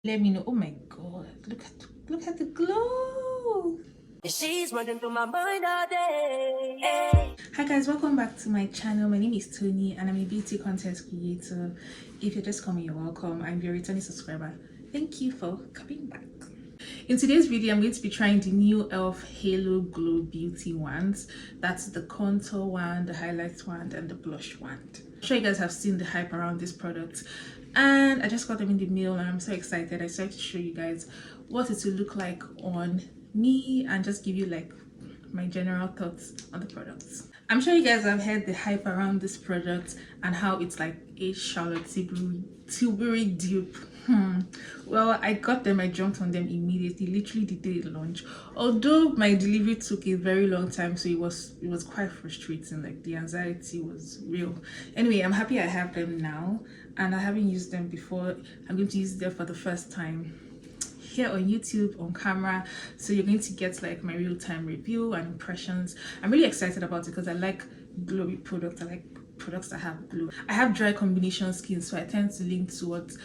Let me know. Oh my god, look at the glow. She's running through my mind all day. Hey. Hi guys, welcome back to my channel. My name is Toni and I'm a beauty content creator. If you're just coming, you're welcome. I'm your returning subscriber. Thank you for coming back. In today's video, I'm going to be trying the new e.l.f. Halo Glow Beauty wands. That's the contour wand, the highlight wand, and the blush wand. I'm sure you guys have seen the hype around this product, and I just got them in the mail and I'm so excited. I decided to show you guys what it will look like on me and just give you like my general thoughts on the products. I'm sure you guys have heard the hype around this product and how it's like a Charlotte Tilbury dupe. Well, I got them, I jumped on them immediately, literally the day it launched. Although my delivery took a very long time, so it was quite frustrating. Like the anxiety was real. Anyway, I'm happy I have them now, and I haven't used them before. I'm going to use them for the first time here on YouTube on camera, so you're going to get like my real-time review and impressions. I'm really excited about it because I like glowy products. I like products that have glow. I have dry combination skin, so I tend to lean towards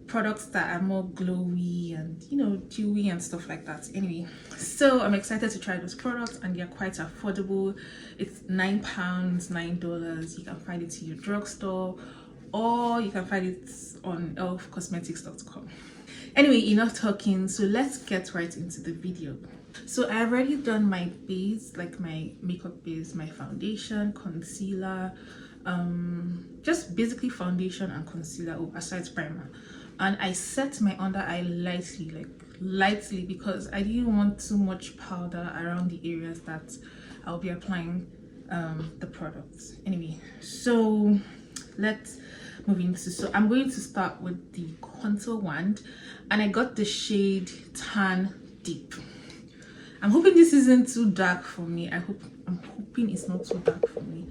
products that are more glowy and, you know, dewy and stuff like that. Anyway, so I'm excited to try those products and they're quite affordable. It's £9, $9. You can find it in your drugstore or you can find it on e.l.f.cosmetics.com. Anyway, enough talking, so let's get right into the video. So I've already done my base, like my makeup base, my foundation, concealer, just basically foundation and concealer, aside primer. And I set my under eye lightly because I didn't want too much powder around the areas that I'll be applying the products. Anyway, so let's move into, so I'm going to start with the contour wand, and I got the shade Tan Deep. I'm hoping this isn't too dark for me. I'm hoping it's not too dark for me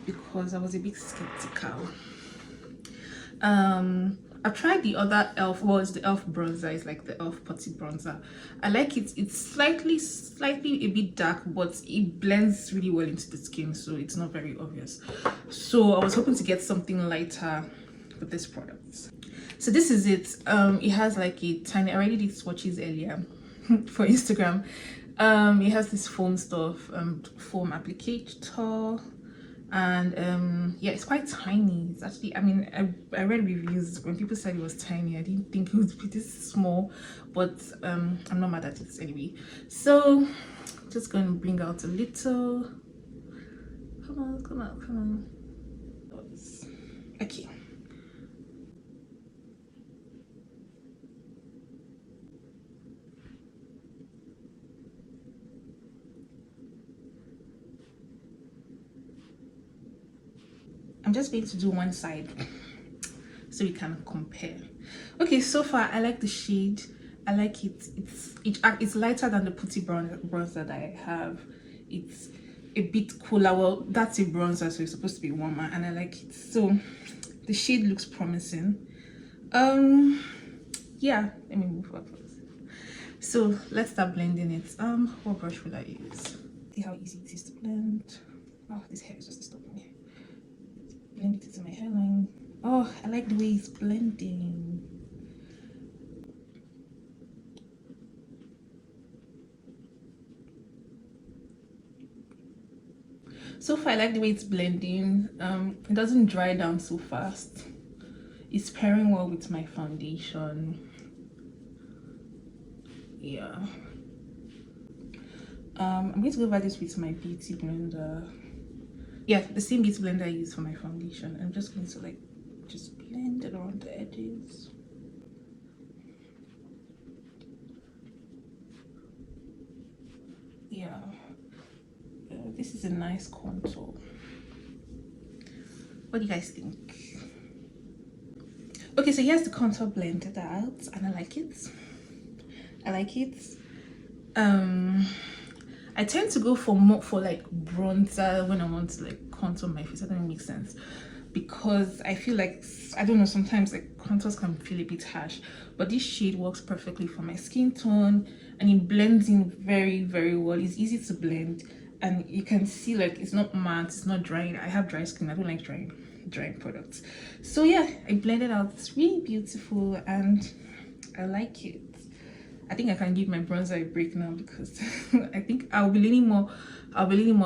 because I was a bit skeptical. I've tried the other e.l.f. well, it's the e.l.f. bronzer. It's like the e.l.f. putty bronzer. I like it. It's slightly a bit dark, but it blends really well into the skin, so it's not very obvious. So I was hoping to get something lighter with this product. So this is it. It has like a tiny, I already did swatches earlier for Instagram. It has this foam stuff, foam applicator, and yeah, it's quite tiny. It's actually, I mean, I read reviews when people said it was tiny. I didn't think it would be this small, but I'm not mad at it anyway. So just going to bring out a little. Come on. Okay. I'm just going to do one side so we can compare. Okay, so far I like the shade. I like it. It's lighter than the putty bronzer that I have. It's a bit cooler. Well, that's a bronzer, so it's supposed to be warmer, and I like it. So the shade looks promising. Yeah, let me move up first. So let's start blending it. What brush will I use? See how easy it is to blend. Oh, this hair is just stopping me. Blend it into my hairline. Oh, I like the way it's blending. So far I like the way it's blending. It doesn't dry down so fast. It's pairing well with my foundation. Yeah. I'm going to go over this with my beauty blender. Yeah, the same beauty blender I use for my foundation. I'm just going to like just blend it around the edges. Yeah, this is a nice contour. What do you guys think? Okay, so here's the contour blended out, and I like it. I tend to go for more for like bronzer when I want to like contour my face. That doesn't make sense because I feel like, I don't know, sometimes like contours can feel a bit harsh, but this shade works perfectly for my skin tone and it blends in very, very well. It's easy to blend and you can see like it's not matte, it's not drying. I have dry skin. I don't like drying products. So yeah, I blended out. It's really beautiful and I like it. I think I can give my bronzer a break now because I think I'll be leaning more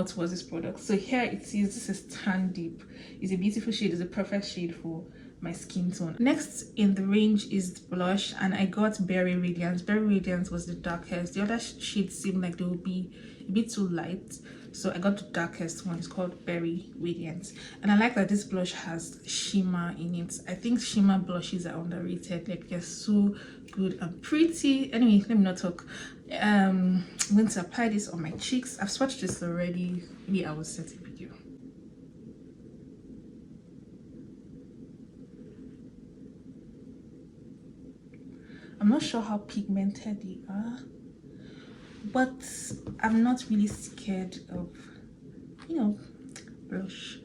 towards this product. So here it is. This is Tan Deep. It's a beautiful shade. It's a perfect shade for my skin tone. Next in the range is blush, and I got Berry Radiance. Berry Radiance was the darkest. The other shades seemed like they would be a bit too light, so I got the darkest one. It's called Berry Radiance, and I like that this blush has shimmer in it. I think shimmer blushes are underrated. Like, they're so good and pretty. Anyway, let me not talk. I'm going to apply this on my cheeks. I've swatched this already. Maybe I will set a video. I'm not sure how pigmented they are, but I'm not really scared of, you know, blush.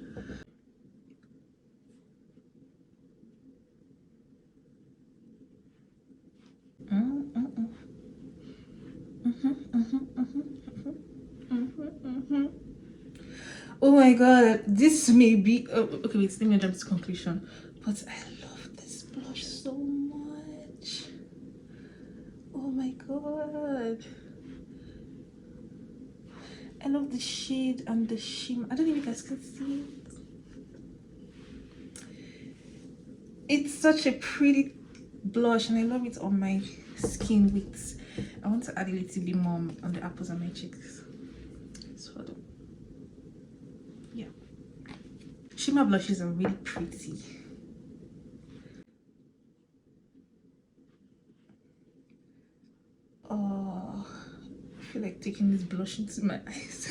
Oh my god, this may be okay, wait, let me jump to conclusion, but I love this blush so much. Oh my god, I love the shade and the shimmer. I don't know if you guys can see it. It's such a pretty blush, and I love it on my skin with, I want to add a little bit more on the apples of my cheeks. So yeah, shimmer blushes are really pretty. Oh, I feel like taking this blush into my eyes.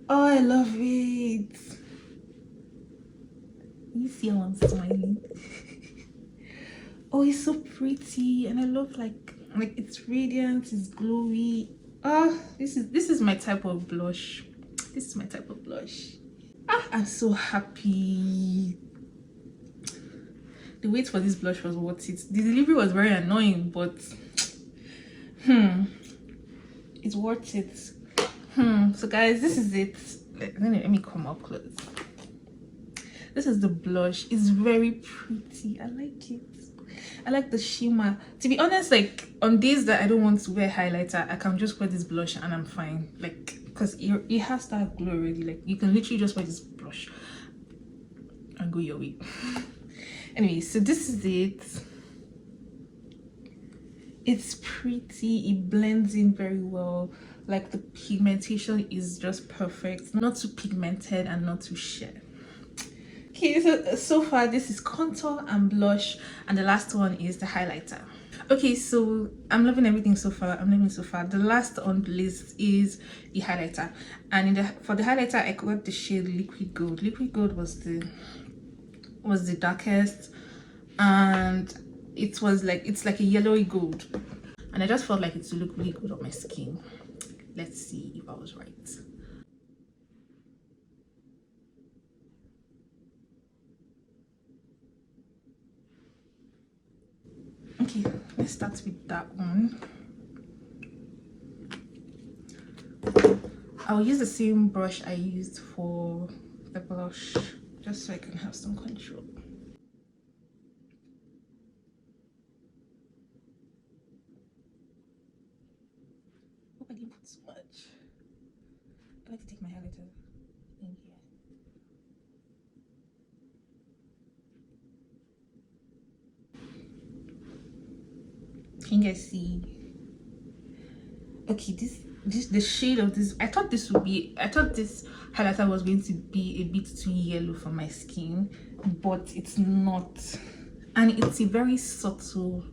Oh, I love it. You see how I'm smiling. Oh, it's so pretty, and I love like it's radiant, it's glowy. Oh, this is my type of blush. This is my type of blush. Ah, I'm so happy. The wait for this blush was worth it. The delivery was very annoying, but it's worth it. So guys, this is it. Let me come up close. This is the blush. It's very pretty. I like it. I like the shimmer. To be honest, like on days that I don't want to wear highlighter, I can just wear this blush and I'm fine. Like, because it has that glow already. Like, you can literally just wear this blush and go your way. Anyway, so this is it. It's pretty. It blends in very well. Like, the pigmentation is just perfect. Not too pigmented and not too sheer. Okay, so far this is contour and blush, and the last one is the highlighter. Okay, so I'm loving everything so far. The last on the list is the highlighter, and for the highlighter I got the shade Liquid Gold. Liquid Gold was the darkest, and it's like a yellowy gold, and I just felt like it would look really good on my skin. Let's see if I was right. Okay, let's start with that one. I'll use the same brush I used for the blush, just so I can have some control. Hope I didn't put too much. I like to take my highlighter in here. Can you guys see? Okay, the shade of this, I thought this highlighter was going to be a bit too yellow for my skin, but it's not, and it's a very subtle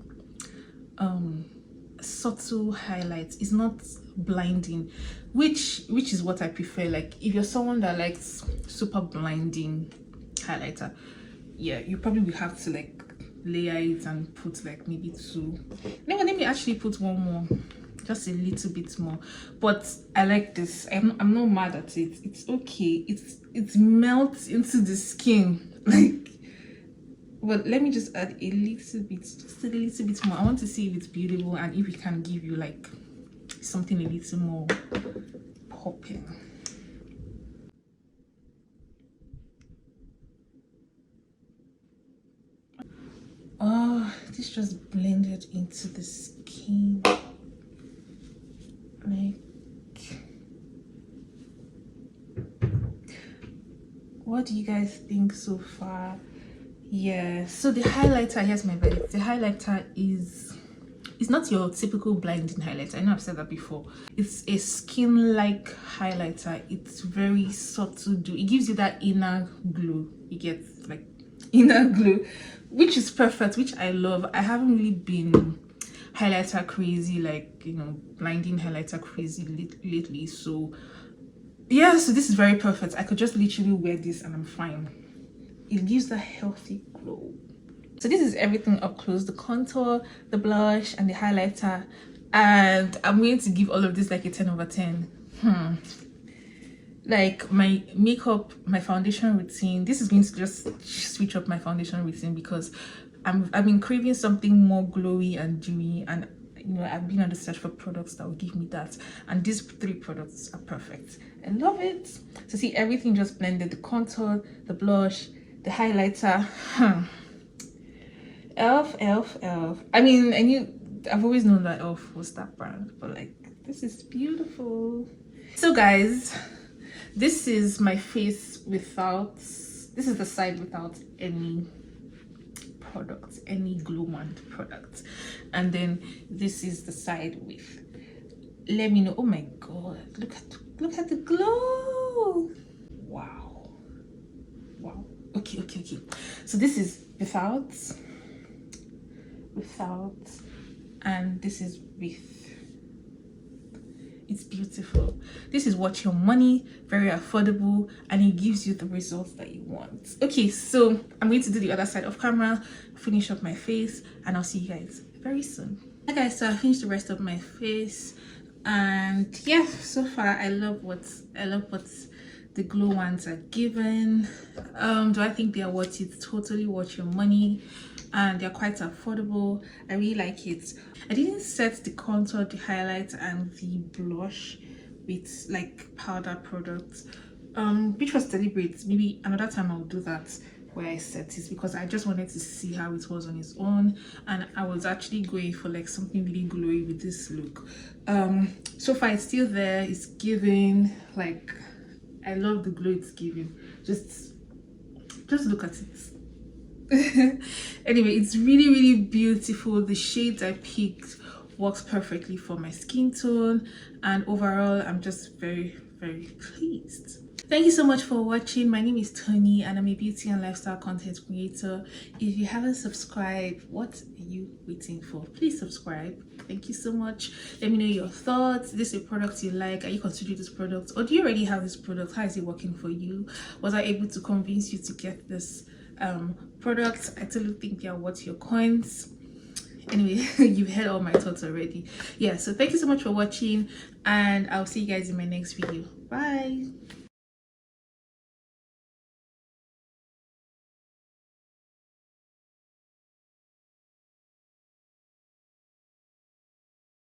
highlight. It's not blinding, which is what I prefer. Like, if you're someone that likes super blinding highlighter, yeah, you probably will have to like layer it and put like maybe two. No, let me actually put one more, just a little bit more. But I like this. I'm not mad at it. It's okay. It melts into the skin, like. But let me just add a little bit, just a little bit more. I want to see if it's beautiful and if it can give you like something a little more popping. Oh, this just blended into the skin. Like, what do you guys think so far? Yeah, so the highlighter, here's my verdict. The highlighter is, it's not your typical blinding highlighter. I know I've said that before. It's a skin-like highlighter. It's very subtle. It gives you that inner glow. You get like inner glow, which is perfect, which I love. I haven't really been highlighter crazy, like, you know, blinding highlighter crazy lately. So yeah, so this is very perfect. I could just literally wear this and I'm fine. It gives a healthy glow. So this is everything up close: the contour, the blush, and the highlighter. And I'm going to give all of this like a 10 over 10. Like my makeup, my foundation routine, this is going to just switch up my foundation routine because I've been craving something more glowy and dewy, and you know, I've been on the search for products that will give me that, and these 3 products are perfect. I love it. So see, everything just blended: the contour, the blush, the highlighter. e.l.f. I mean, I've always known that e.l.f. was that brand, but like, this is beautiful. So guys, this is my face without, this is the side without any product, any glow wand product, and then this is the side with. Let me know. Oh my god, look at the glow. Wow. Okay, so this is without, and this is with. It's beautiful. This is worth your money, very affordable, and it gives you the results that you want. Okay, so I'm going to do the other side of camera, finish up my face, and I'll see you guys very soon. Hi guys, so I finished the rest of my face, and yeah, so far I love what the glow ones are given. Do I think they are worth it? Totally worth your money, and they're quite affordable. I really like it. I didn't set the contour, the highlight, and the blush with like powder products, which was deliberate. Maybe another time I'll do that where I set it, because I just wanted to see how it was on its own, and I was actually going for like something really glowy with this look. So far it's still there. It's giving, like, I love the glow it's giving. Just look at it. Anyway, it's really beautiful. The shades I picked works perfectly for my skin tone, and overall I'm just very pleased. Thank you so much for watching. My name is Toni and I'm a beauty and lifestyle content creator. If you haven't subscribed, what are you waiting for? Please subscribe. Thank you so much. Let me know your thoughts. Is this a product you like? Are you considering this product, or do you already have this product? How is it working for you? Was I able to convince you to get this product? I totally think they are worth your coins. Anyway, you've heard all my thoughts already. Yeah, so thank you so much for watching, and I'll see you guys in my next video. Bye.